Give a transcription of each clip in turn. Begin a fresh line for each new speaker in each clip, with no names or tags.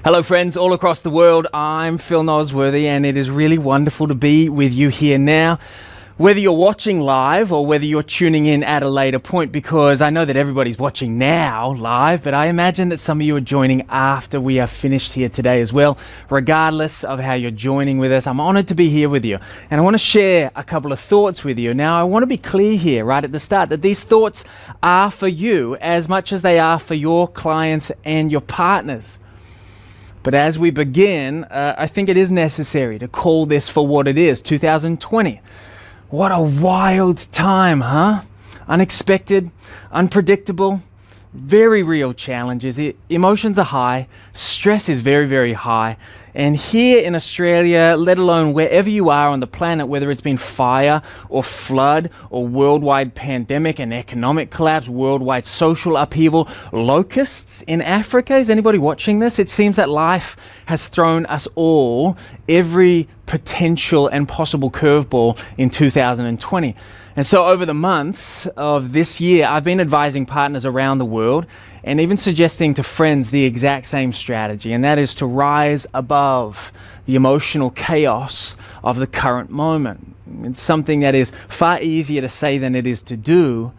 Hello friends all across the world, I'm Phill Nosworthy and it is really wonderful to be with you here now. Whether you're watching live or whether you're tuning in at a later point, because I know that everybody's watching now live, but I imagine that some of you are joining after we are finished here today as well. Regardless of how you're joining with us, I'm honored to be here with you. And I want to share a couple of thoughts with you. Now, I want to be clear here right at the start that these thoughts are for you as much as they are for your clients and your partners. But as we begin, I think it is necessary to call this for what it is, 2020. What a wild time, huh? Unexpected, unpredictable, very real challenges. Emotions are high, stress is very, very high. And here in Australia, let alone wherever you are on the planet, whether it's been fire or flood or worldwide pandemic and economic collapse, worldwide social upheaval, locusts in Africa, is anybody watching this? It seems that life has thrown us all every potential and possible curveball in 2020. And so over the months of this year, I've been advising partners around the world and even suggesting to friends the exact same strategy, and that is to rise above the emotional chaos of the current moment. It's something that is far easier to say than it is to do,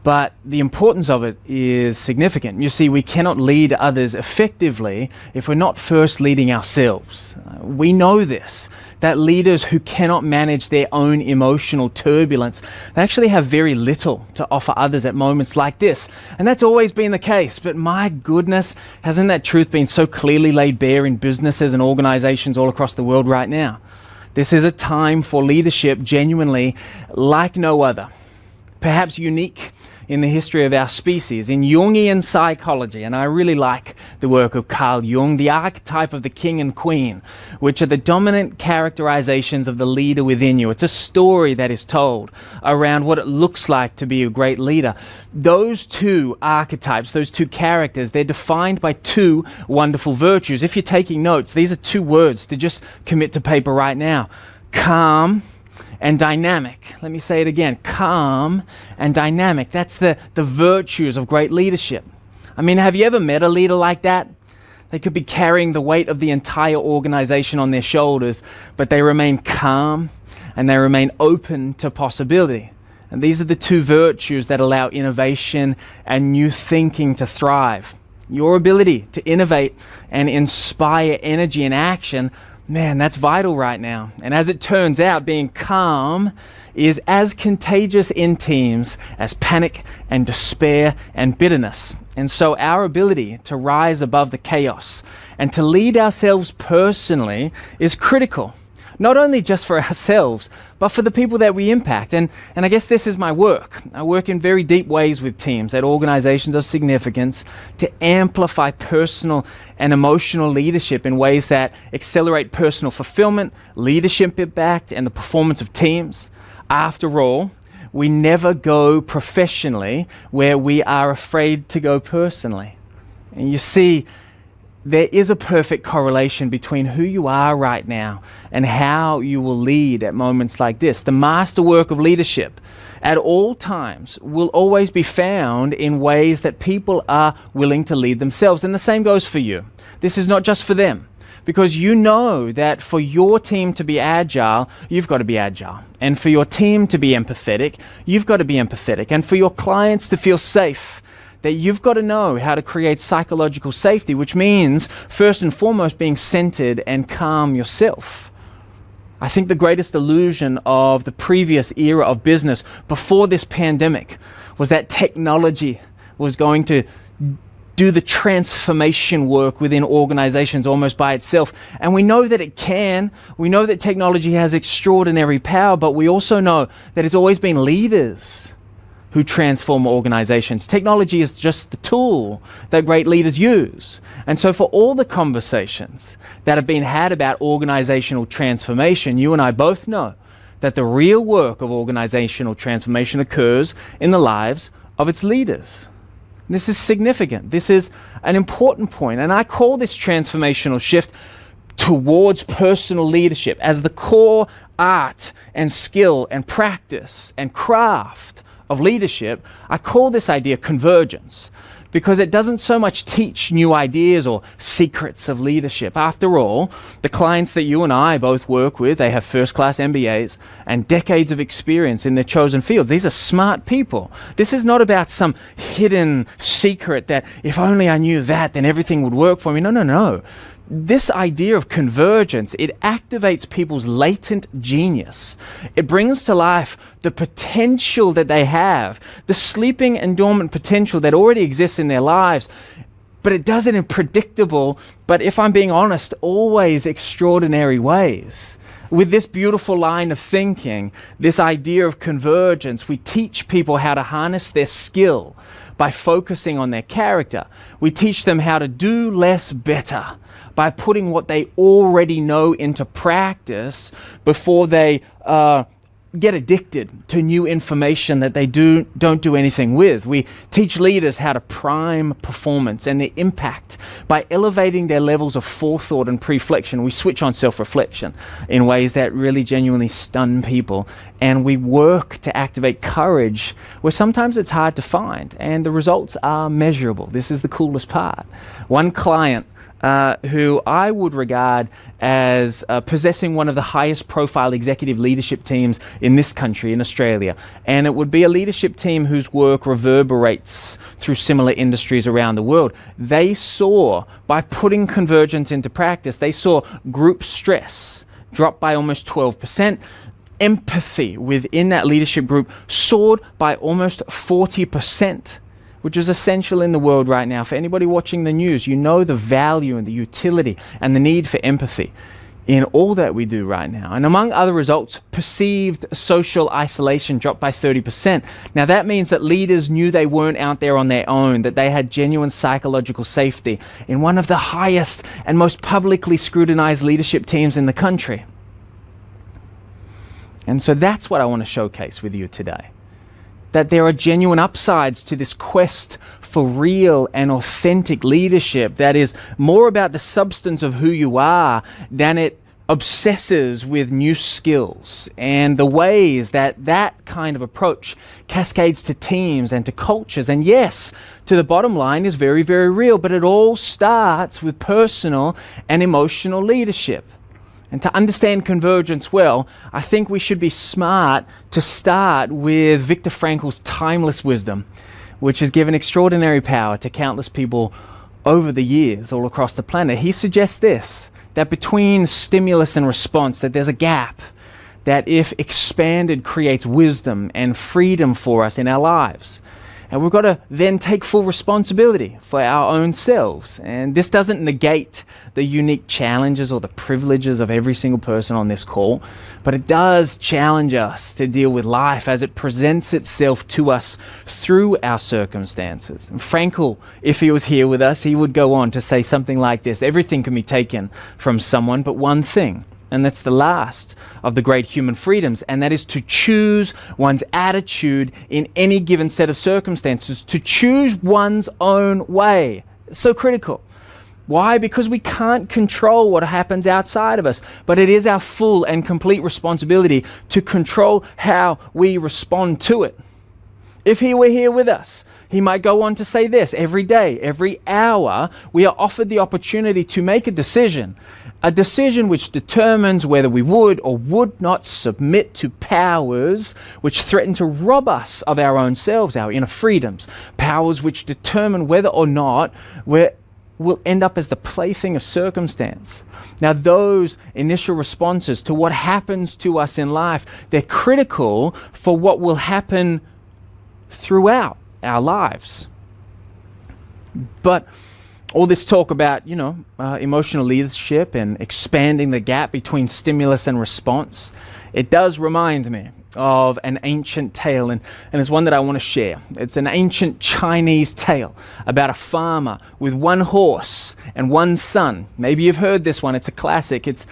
but the importance of it is significant. You see, we cannot lead others effectively if we're not first leading ourselves. We know this, that leaders who cannot manage their own emotional turbulence, they actually have very little to offer others at moments like this. And that's always been the case, but my goodness, hasn't that truth been so clearly laid bare in businesses and organizations all across the world right now? This is a time for leadership genuinely like no other, perhaps unique in the history of our species. In Jungian psychology, and I really like the work of Carl Jung, the archetype of the king and queen, which are the dominant characterizations of the leader within you. It's a story that is told around what it looks like to be a great leader. Those two archetypes, those two characters, they're defined by two wonderful virtues. If you're taking notes, these are two words to just commit to paper right now: calm and dynamic. Let me say it again, calm and dynamic. That's the virtues of great leadership. I mean, have you ever met a leader like that? They could be carrying the weight of the entire organization on their shoulders, but they remain calm and they remain open to possibility. And these are the two virtues that allow innovation and new thinking to thrive. Your ability to innovate and inspire energy and action, man, that's vital right now. And as it turns out, being calm is as contagious in teams as panic and despair and bitterness. And so our ability to rise above the chaos and to lead ourselves personally is critical, not only just for ourselves, but for the people that we impact. And I guess this is my work. I work in very deep ways with teams at organizations of significance to amplify personal and emotional leadership in ways that accelerate personal fulfillment, leadership impact, and the performance of teams. After all, we never go professionally where we are afraid to go personally. And you see, there is a perfect correlation between who you are right now and how you will lead at moments like this. The masterwork of leadership at all times will always be found in ways that people are willing to lead themselves. And the same goes for you. This is not just for them, because you know that for your team to be agile, you've got to be agile. And for your team to be empathetic, you've got to be empathetic. And for your clients to feel safe, that you've got to know how to create psychological safety, which means first and foremost being centered and calm yourself. I think the greatest illusion of the previous era of business before this pandemic was that technology was going to do the transformation work within organizations almost by itself. And we know that it can. We know that technology has extraordinary power, but we also know that it's always been leaders who transform organizations. Technology is just the tool that great leaders use. And so for all the conversations that have been had about organizational transformation, you and I both know that the real work of organizational transformation occurs in the lives of its leaders. This is significant. This is an important point. And I call this transformational shift towards personal leadership as the core art and skill and practice and craft of leadership. I call this idea convergence. because it doesn't so much teach new ideas or secrets of leadership. After all, the clients that you and I both work with, they have first-class MBAs and decades of experience in their chosen fields. These are smart people. This is not about some hidden secret that if only I knew that, then everything would work for me. No. This idea of convergence, it activates people's latent genius. It brings to life the potential that they have, the sleeping and dormant potential that already exists in their lives, but it does it in predictable, but if I'm being honest, always extraordinary ways. With this beautiful line of thinking, this idea of convergence, we teach people how to harness their skill by focusing on their character. We teach them how to do less better by putting what they already know into practice before they get addicted to new information that they don't do anything with. We teach leaders how to prime performance and their impact by elevating their levels of forethought and reflection. We switch on self-reflection in ways that really genuinely stun people, and we work to activate courage where sometimes it's hard to find, and the results are measurable. This is the coolest part. One client who I would regard as possessing one of the highest profile executive leadership teams in this country, in Australia. And it would be a leadership team whose work reverberates through similar industries around the world. They saw, by putting convergence into practice, they saw group stress drop by almost 12%. Empathy within that leadership group soared by almost 40%. Which is essential in the world right now. For anybody watching the news, you know the value and the utility and the need for empathy in all that we do right now. And among other results, perceived social isolation dropped by 30%. Now that means that leaders knew they weren't out there on their own, that they had genuine psychological safety in one of the highest and most publicly scrutinized leadership teams in the country. And so that's what I want to showcase with you today. That there are genuine upsides to this quest for real and authentic leadership that is more about the substance of who you are than it obsesses with new skills, and the ways that that kind of approach cascades to teams and to cultures. And yes, to the bottom line is very, very real, but it all starts with personal and emotional leadership. And to understand convergence well, I think we should be smart to start with Viktor Frankl's timeless wisdom, which has given extraordinary power to countless people over the years all across the planet. He suggests this, that between stimulus and response, that there's a gap that if expanded creates wisdom and freedom for us in our lives. And we've got to then take full responsibility for our own selves. And this doesn't negate the unique challenges or the privileges of every single person on this call, but it does challenge us to deal with life as it presents itself to us through our circumstances. And Frankl, if he was here with us, he would go on to say something like this: everything can be taken from someone but one thing. And that's the last of the great human freedoms, and that is to choose one's attitude in any given set of circumstances, to choose one's own way. So critical. Why? Because we can't control what happens outside of us, but it is our full and complete responsibility to control how we respond to it. If he were here with us, he might go on to say this: every day, every hour, we are offered the opportunity to make a decision which determines whether we would or would not submit to powers which threaten to rob us of our own selves, our inner freedoms, powers which determine whether or not we'll end up as the plaything of circumstance. Now, those initial responses to what happens to us in life, they're critical for what will happen throughout our lives. But all this talk about, emotional leadership and expanding the gap between stimulus and response, it does remind me of an ancient tale, and it's one that I want to share. It's an ancient Chinese tale about a farmer with one horse and one son. Maybe you've heard this one. It's a classic. It's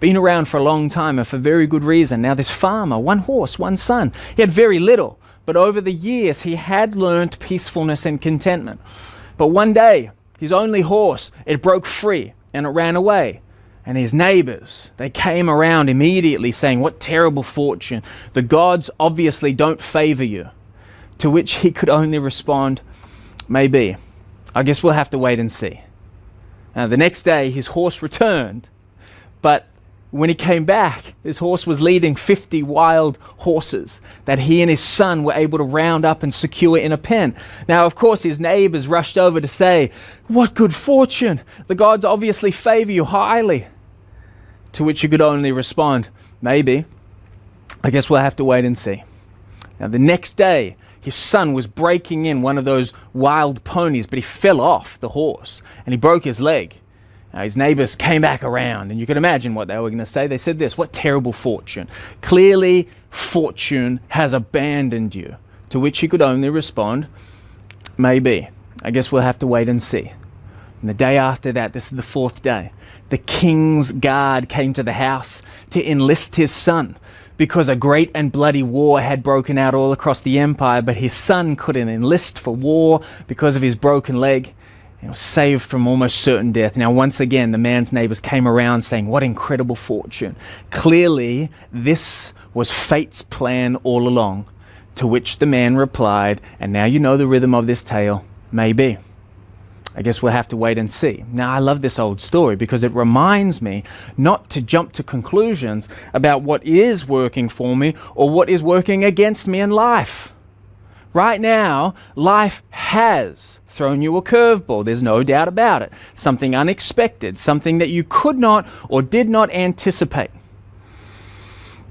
been around for a long time, and for very good reason. Now, this farmer, one horse, one son, he had very little, but over the years he had learned peacefulness and contentment. But one day, his only horse, it broke free and it ran away. And his neighbors, they came around immediately saying, "What terrible fortune. The gods obviously don't favor you." To which he could only respond, Maybe. I guess we'll have to wait and see. Now, the next day, his horse returned, but when he came back, his horse was leading 50 wild horses that he and his son were able to round up and secure in a pen. Now, of course, his neighbors rushed over to say, "What good fortune! The gods obviously favor you highly." To which he could only respond, "Maybe. I guess we'll have to wait and see." Now, the next day, his son was breaking in one of those wild ponies, but he fell off the horse and he broke his leg. Now, his neighbors came back around, and you can imagine what they were going to say. They said this: "What terrible fortune. Clearly, fortune has abandoned you." To which he could only respond, "Maybe. I guess we'll have to wait and see." And the day after that, this is the fourth day, the king's guard came to the house to enlist his son because a great and bloody war had broken out all across the empire, but his son couldn't enlist for war because of his broken leg. He was saved from almost certain death. Now, once again, the man's neighbors came around saying, "What incredible fortune. Clearly, this was fate's plan all along." To which the man replied, and now you know the rhythm of this tale, "Maybe. I guess we'll have to wait and see." Now, I love this old story because it reminds me not to jump to conclusions about what is working for me or what is working against me in life. Right now, life has thrown you a curveball. There's no doubt about it. Something unexpected, something that you could not or did not anticipate.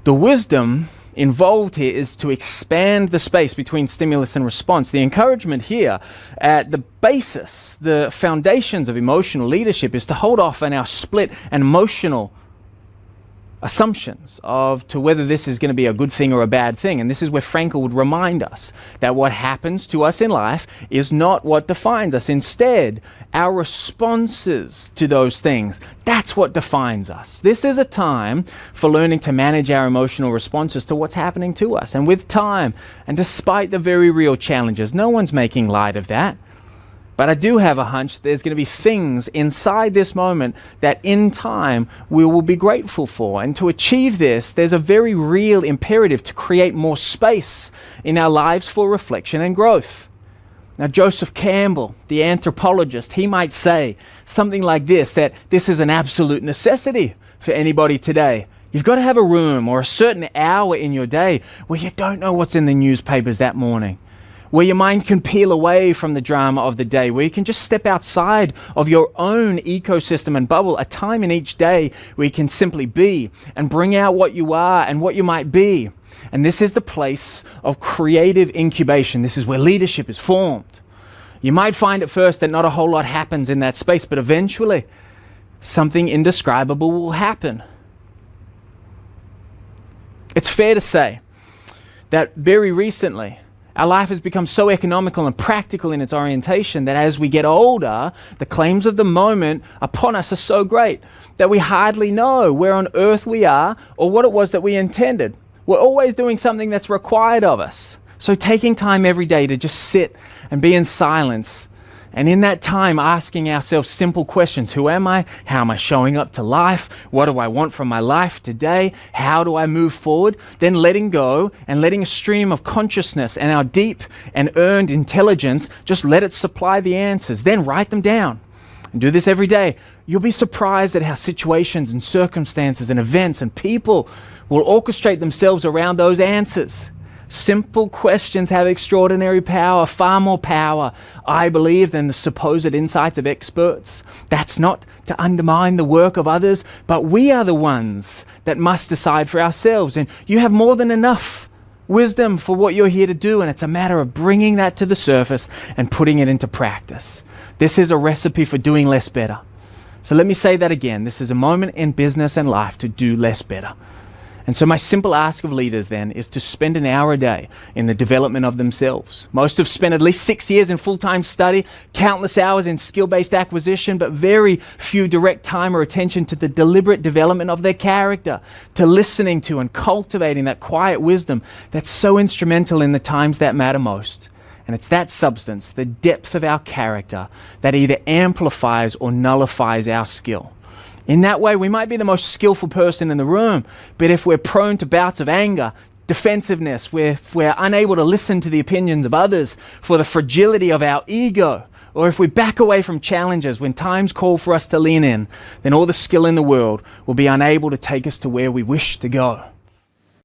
The wisdom involved here is to expand the space between stimulus and response. The encouragement here at the basis, the foundations of emotional leadership, is to hold off on our split and emotional assumptions of to whether this is going to be a good thing or a bad thing. And this is where Frankl would remind us that what happens to us in life is not what defines us. Instead, our responses to those things, that's what defines us. This is a time for learning to manage our emotional responses to what's happening to us. And with time, and despite the very real challenges, no one's making light of that. But I do have a hunch there's going to be things inside this moment that in time we will be grateful for. And to achieve this, there's a very real imperative to create more space in our lives for reflection and growth. Now, Joseph Campbell, the anthropologist, he might say something like this, that this is an absolute necessity for anybody today. You've got to have a room or a certain hour in your day where you don't know what's in the newspapers that morning, where your mind can peel away from the drama of the day, where you can just step outside of your own ecosystem and bubble, a time in each day where you can simply be and bring out what you are and what you might be. And this is the place of creative incubation. This is where leadership is formed. You might find at first that not a whole lot happens in that space, but eventually something indescribable will happen. It's fair to say that very recently, our life has become so economical and practical in its orientation that as we get older, the claims of the moment upon us are so great that we hardly know where on earth we are or what it was that we intended. We're always doing something that's required of us. So taking time every day to just sit and be in silence, and in that time asking ourselves simple questions. Who am I? How am I showing up to life? What do I want from my life today? How do I move forward? Then letting go and letting a stream of consciousness and our deep and earned intelligence, just let it supply the answers. Then write them down. And do this every day. You'll be surprised at how situations and circumstances and events and people will orchestrate themselves around those answers. Simple questions have extraordinary power, far more power, I believe, than the supposed insights of experts. That's not to undermine the work of others, but we are the ones that must decide for ourselves. And you have more than enough wisdom for what you're here to do, and it's a matter of bringing that to the surface and putting it into practice. This is a recipe for doing less better. So let me say that again. This is a moment in business and life to do less better. And so my simple ask of leaders then is to spend an hour a day in the development of themselves. Most have spent at least 6 years in full-time study, countless hours in skill-based acquisition, but very few direct time or attention to the deliberate development of their character, to listening to and cultivating that quiet wisdom that's so instrumental in the times that matter most. And it's that substance, the depth of our character, that either amplifies or nullifies our skill. In that way, we might be the most skillful person in the room, but if we're prone to bouts of anger, defensiveness, if we're unable to listen to the opinions of others, for the fragility of our ego, or if we back away from challenges when times call for us to lean in, then all the skill in the world will be unable to take us to where we wish to go.